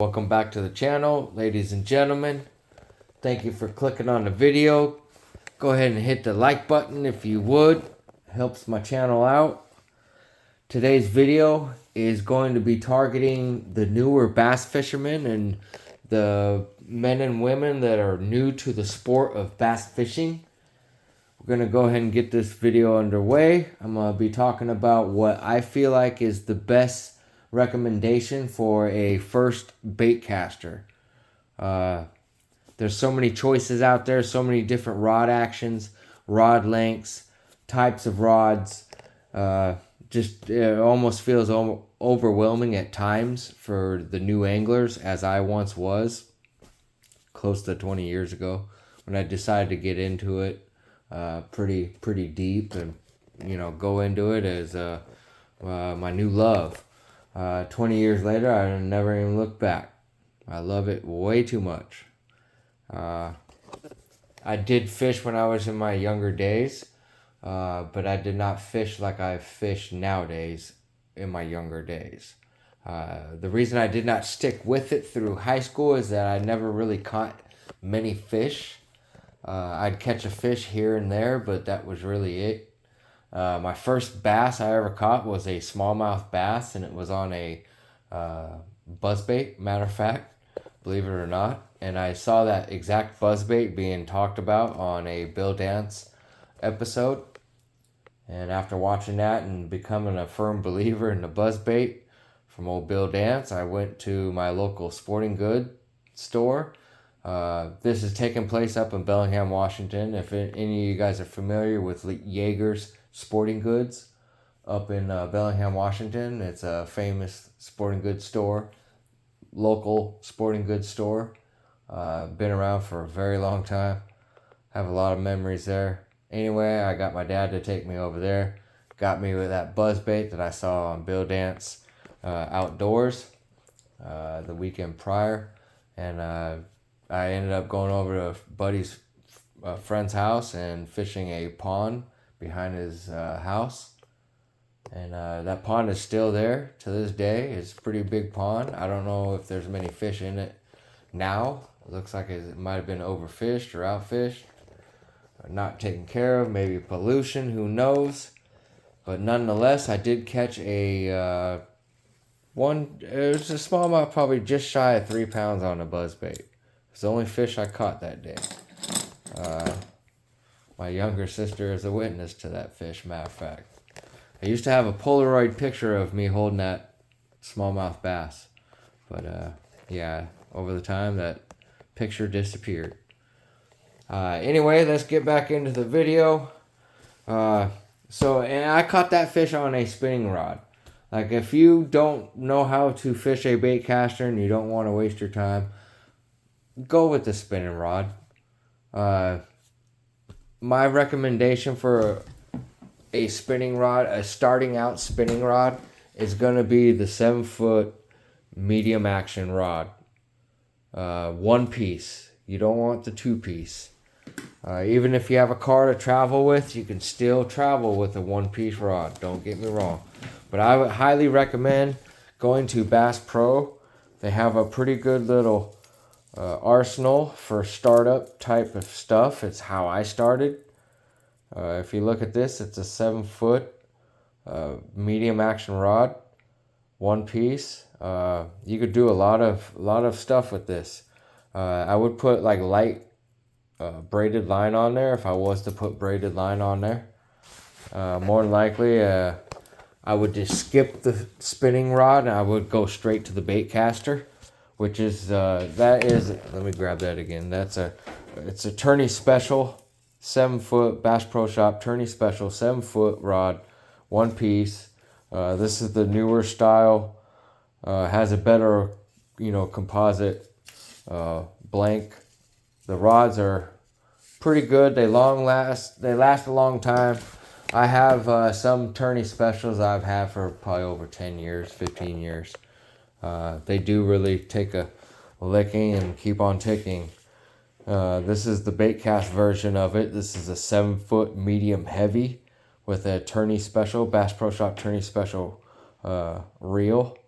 Welcome back to the channel, ladies and gentlemen. Thank you for clicking on the video. Go ahead and hit the like button if you would. Helps my channel out. Today's video is going to be targeting the newer bass fishermen and the men and women that are new to the sport of bass fishing. We're going to go ahead and get this video underway. I'm going to be talking about what I feel like is the best recommendation for a first bait caster. There's so many choices out there, so many different rod actions, rod lengths, types of rods. It almost feels overwhelming at times for the new anglers, as I once was close to 20 years ago when I decided to get into it pretty deep and go into it as my new love. 20 years later, I never even looked back. I love it way too much. I did fish when I was in my younger days, but I did not fish like I fish nowadays in my younger days. The reason I did not stick with it through high school is that I never really caught many fish. I'd catch a fish here and there, but that was really it. My first bass I ever caught was a smallmouth bass, and it was on a buzzbait, matter of fact, believe it or not. And I saw that exact buzzbait being talked about on a Bill Dance episode. And after watching that and becoming a firm believer in the buzzbait from old Bill Dance, I went to my local sporting goods store. This is taking place up in Bellingham, Washington. If any of you guys are familiar with Jaeger's Sporting Goods up in Bellingham, Washington, it's a famous sporting goods store, local sporting goods store. Been around for a very long time. Have a lot of memories there. Anyway, I got my dad to take me over there. Got me with that buzzbait that I saw on Bill Dance Outdoors the weekend prior. And I ended up going over to a buddy's friend's house and fishing a pond behind his house. And that pond is still there to this day. It's a pretty big pond. I don't know if there's many fish in it now. It looks like it might have been overfished or outfished, or not taken care of, maybe pollution, who knows. But nonetheless, I did catch it was a smallmouth, probably just shy of 3 pounds on a buzzbait. It's the only fish I caught that day. My younger sister is a witness to that fish, matter of fact. I used to have a Polaroid picture of me holding that smallmouth bass. But over the time that picture disappeared. Anyway, let's get back into the video. And I caught that fish on a spinning rod. Like, if you don't know how to fish a bait caster and you don't want to waste your time, go with the spinning rod. My recommendation for a spinning rod, a starting out spinning rod, is going to be the 7-foot medium action rod. One piece. You don't want the 2-piece. Even if you have a car to travel with, you can still travel with a 1-piece rod. Don't get me wrong. But I would highly recommend going to Bass Pro. They have a pretty good little arsenal for startup type of stuff. It's how I started. If you look at this, it's a 7-foot medium action rod, 1 piece. You could do a lot of stuff with this. I would put like light braided line on there if I was to put braided line on there. More than likely, I would just skip the spinning rod and I would go straight to the bait caster, which is let me grab that again. It's a Tourney Special 7-foot Bass Pro Shop Tourney Special 7-foot rod, 1 piece. This is the newer style. Has a better composite blank. The rods are pretty good. They last a long time. I have some Tourney Specials I've had for probably over 10 years, 15 years. They do really take a licking and keep on ticking. This is the bait cast version of it. This is a 7-foot medium heavy with a Tourney Special, Bass Pro Shop Tourney Special reel.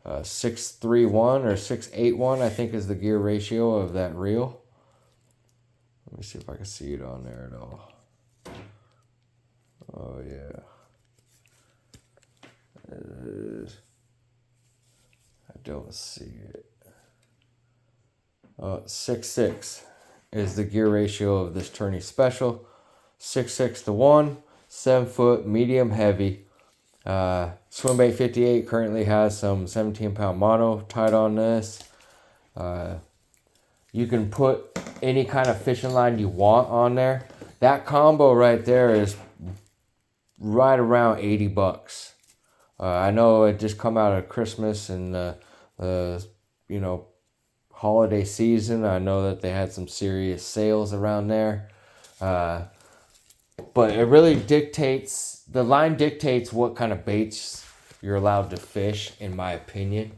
631 or 681, I think, is the gear ratio of that reel. Let me see if I can see it on there at all. Oh, yeah. I don't see it. 6.6 is the gear ratio of this tourney special. 6.6 to 1, 7 foot, medium heavy. Swimbait 58 currently has some 17-pound mono tied on this. You can put any kind of fishing line you want on there. That combo right there is right around $80. I know it just come out of Christmas and holiday season. I know that they had some serious sales around there. But it really dictates, the line dictates what kind of baits you're allowed to fish, in my opinion.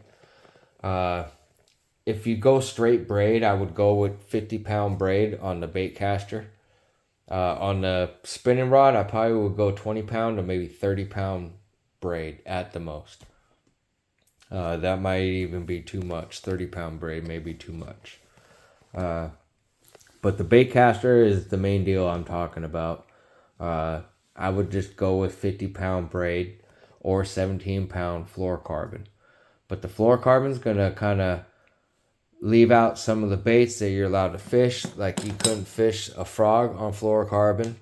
If you go straight braid, I would go with 50-pound braid on the bait caster. On the spinning rod, I probably would go 20-pound or maybe 30-pound braid at the most. That might even be too much. 30-pound braid may be too much. But the bait caster is the main deal I'm talking about. I would just go with 50-pound braid or 17-pound fluorocarbon. But the fluorocarbon is going to kind of leave out some of the baits that you're allowed to fish. Like you couldn't fish a frog on fluorocarbon.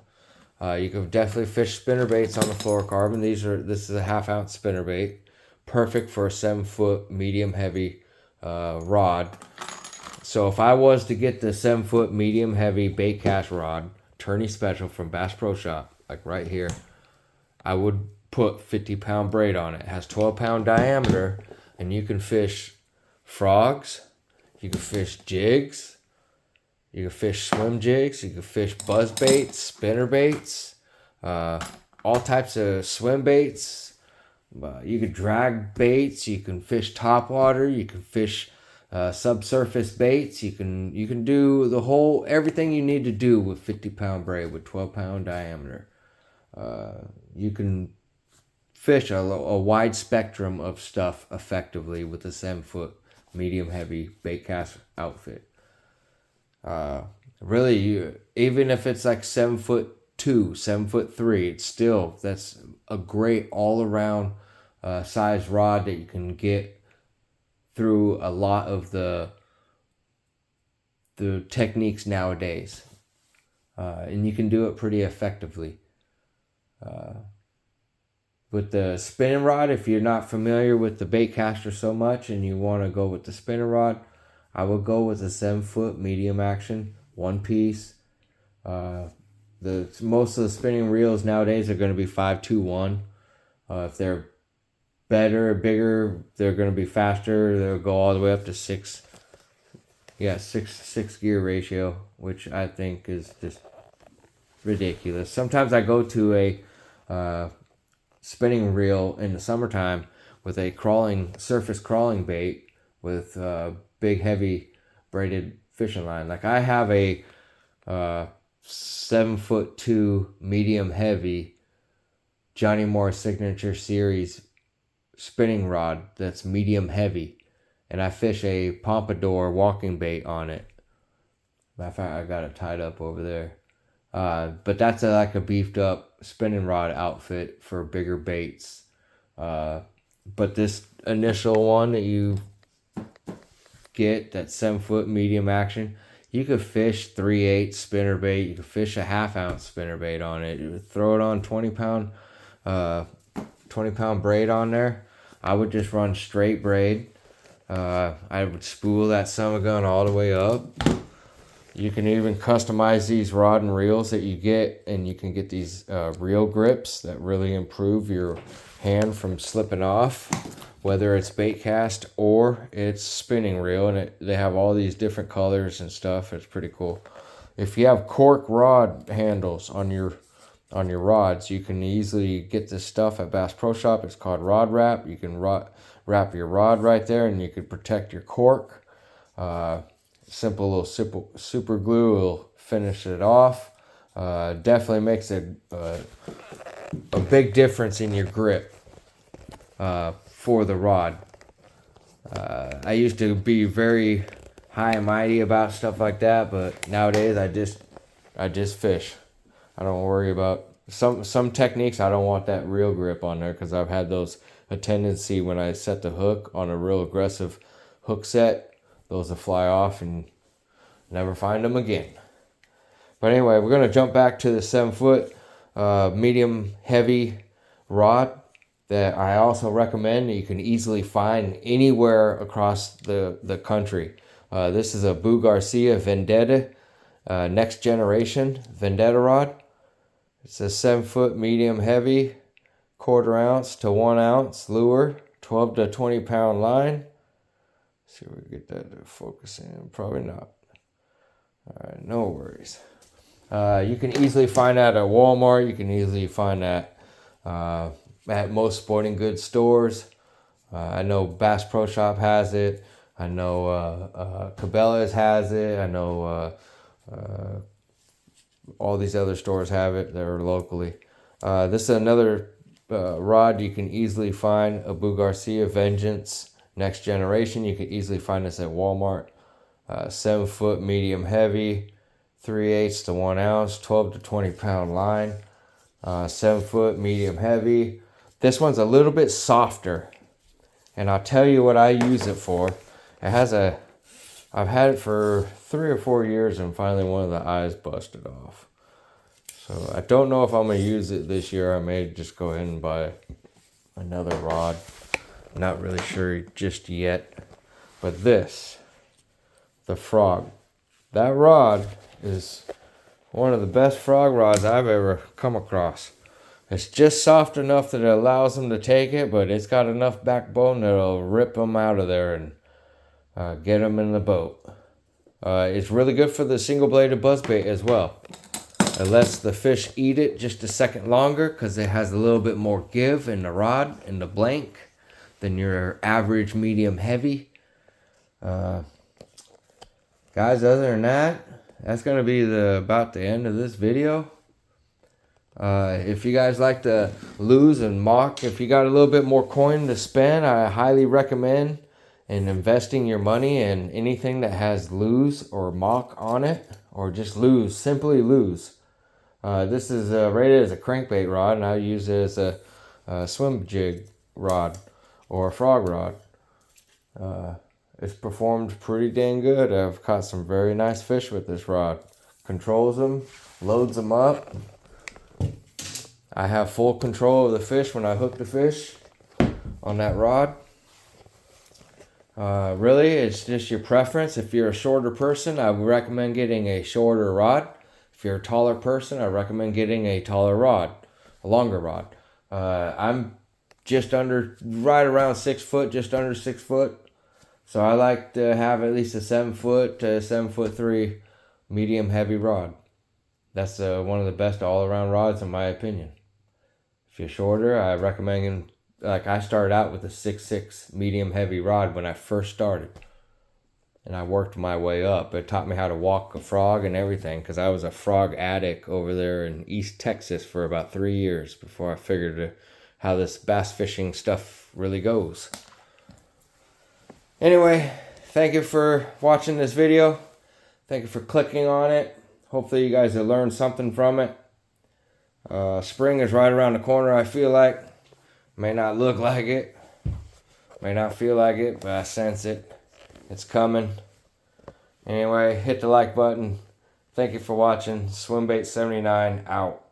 You could definitely fish spinner baits on the fluorocarbon. This is a 1/2 ounce spinner bait. Perfect for a 7 foot medium heavy rod. So if I was to get the 7 foot medium heavy bait cast rod, tourney special from Bass Pro Shop, like right here, I would put 50-pound braid on it. It has 12-pound diameter, and you can fish frogs, you can fish jigs, you can fish swim jigs, you can fish buzz baits, spinner baits, all types of swim baits. You can drag baits, you can fish topwater, you can fish subsurface baits. You can do everything you need to do with 50-pound braid with 12-pound diameter. You can fish a wide spectrum of stuff effectively with a 7 foot medium heavy bait cast outfit. Really, even if it's like 7'2", 7'3", that's a great all around size rod that you can get through a lot of the techniques nowadays, and you can do it pretty effectively. With the spinning rod, if you're not familiar with the bait caster so much and you want to go with the spinning rod, I would go with a 7 foot medium action, one piece. Most of the spinning reels nowadays are going to be 5.21. If they're better, bigger, they're going to be faster. They'll go all the way up to 6 gear ratio, which I think is just ridiculous. Sometimes I go to a spinning reel in the summertime with a surface crawling bait with big heavy braided fishing line. Like I have a 7'2" medium heavy Johnny Moore Signature Series spinning rod that's medium heavy, and I fish a pompadour walking bait on it. Matter of fact, I got it tied up over there. But that's like a beefed up spinning rod outfit for bigger baits. But this initial one that you get, that 7 foot medium action, you could fish 3/8 spinner bait. You could fish a 1/2 ounce spinner bait on it. You throw it on 20-pound braid on there. I would just run straight braid. I would spool that summer gun all the way up. You can even customize these rod and reels that you get, and you can get these reel grips that really improve your hand from slipping off, whether it's bait cast or it's spinning reel, and they have all these different colors and stuff. It's pretty cool. If you have cork rod handles on your rods, you can easily get this stuff at Bass Pro Shop. It's called Rod Wrap. You can wrap your rod right there, and you can protect your cork. Simple little super glue will finish it off. Definitely makes a big difference in your grip for the rod. I used to be very high and mighty about stuff like that, but nowadays I just fish. I don't worry about some techniques. I don't want that real grip on there because I've had a tendency when I set the hook on a real aggressive hook set, those will fly off and never find them again. But anyway, we're gonna jump back to the 7-foot medium heavy rod that I also recommend that you can easily find anywhere across the country. This is a Boo Garcia Vendetta next generation Vendetta rod. It's a 7-foot medium heavy, 1/4 ounce to 1 ounce lure, 12 to 20 pound line. Let's see if we can get that to focus in. Probably not. All right, no worries. You can easily find that at Walmart. You can easily find that at most sporting goods stores. I know Bass Pro Shop has it. I know Cabela's has it. I know all these other stores have it that are locally. This is another rod you can easily find, a Boo Garcia Vengeance Next Generation. You can easily find this at Walmart. 7-foot medium heavy, 3/8 to 1 ounce, 12 to 20 pound line. 7-foot medium heavy. This one's a little bit softer, and I'll tell you what I use it for. I've had it for 3 or 4 years, and finally one of the eyes busted off. So I don't know if I'm gonna use it this year. I may just go ahead and buy another rod. Not really sure just yet. But this, the Frog, that rod is one of the best frog rods I've ever come across. It's just soft enough that it allows them to take it, but it's got enough backbone that it'll rip them out of there and get them in the boat. It's really good for the single-bladed buzzbait as well. It lets the fish eat it just a second longer because it has a little bit more give in the rod, in the blank, than your average medium heavy. Guys, other than that, that's going to be about the end of this video. If you guys like to lose and mock, if you got a little bit more coin to spend, I highly recommend investing your money in anything that has lose or mock on it, or just lose, simply lose. This is rated as a crankbait rod, and I use it as a swim jig rod or a frog rod. It's performed pretty dang good. I've caught some very nice fish with this rod. Controls them, loads them up. I have full control of the fish when I hook the fish on that rod. Really, it's just your preference. If you're a shorter person, I would recommend getting a shorter rod. If you're a taller person, I recommend getting a taller rod, a longer rod. I'm right around 6 foot, just under 6 foot. So I like to have at least a 7 foot to 7'3" medium heavy rod. That's one of the best all around rods in my opinion. If you're shorter, I recommend, like I started out with a 6'6" medium heavy rod when I first started. And I worked my way up. It taught me how to walk a frog and everything, because I was a frog addict over there in East Texas for about 3 years before I figured how this bass fishing stuff really goes. Anyway, thank you for watching this video. Thank you for clicking on it. Hopefully you guys have learned something from it. Spring is right around the corner, I feel like. May not look like it. May not feel like it, but I sense it. It's coming. Anyway, hit the like button. Thank you for watching. Swimbait79 out.